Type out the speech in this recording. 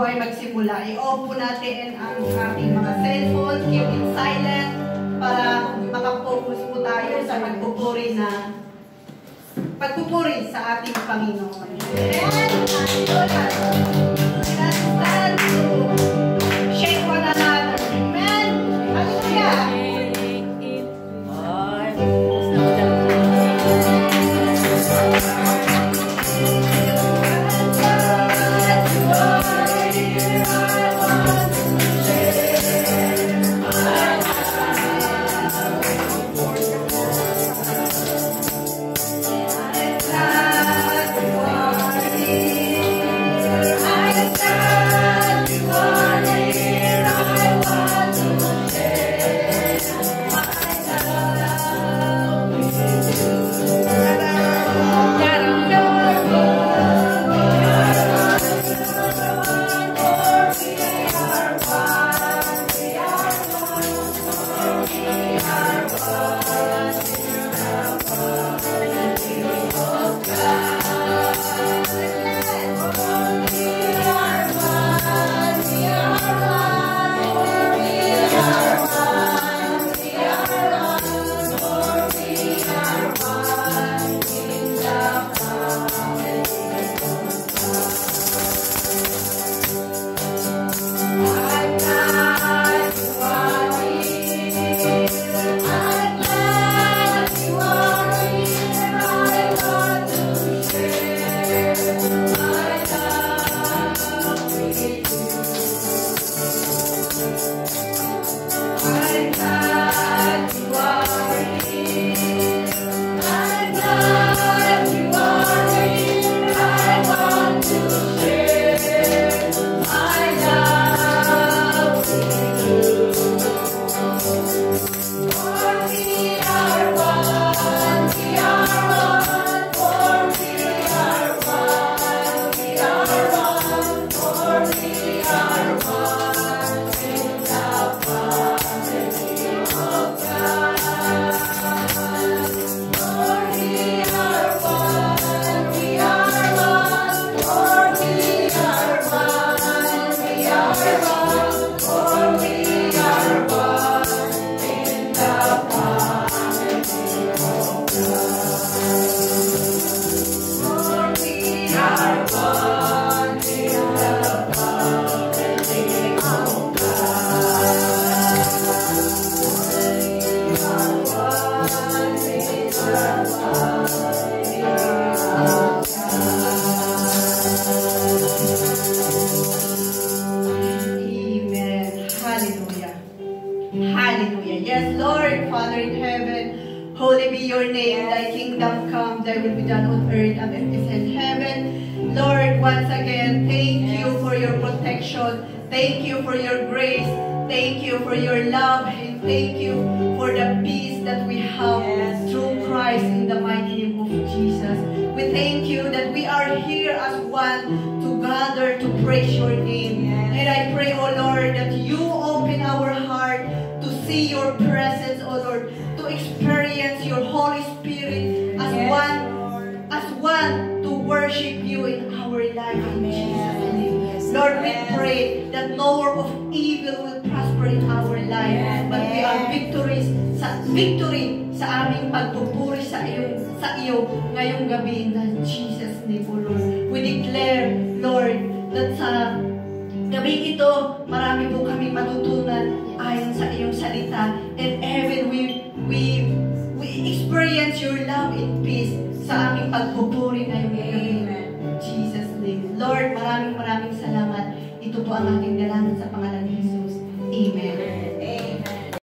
ay magsimula. I-off po natin ang ating mga cellphone, keep it silent, para makafocus po tayo sa pagpupuri sa ating Panginoon. And shake one another. Amen. Hallelujah. Thank you for your grace. Thank you for your love. And thank you for the peace that we have through Christ in the mighty name of Jesus. We thank you that we are here as one to gather to praise your name. And I pray, O Lord, that you open our heart to see your presence, O Lord, to experience your Holy Spirit as one to worship you in our life in Jesus' name. Lord, we pray that no work of evil will prosper in our life, but we are victory sa aming pagpupuri sa iyo ngayong gabi in Jesus' name, O Lord. We declare, Lord, that sa gabi ito, marami po kami matutunan ayon sa iyong salita, and even we experience your love and peace sa aming pagpupuri ngayong gabi. Jesus' name. Lord, maraming salamat. Ito po ang aking dalangin sa pangalan ni Jesus. Amen.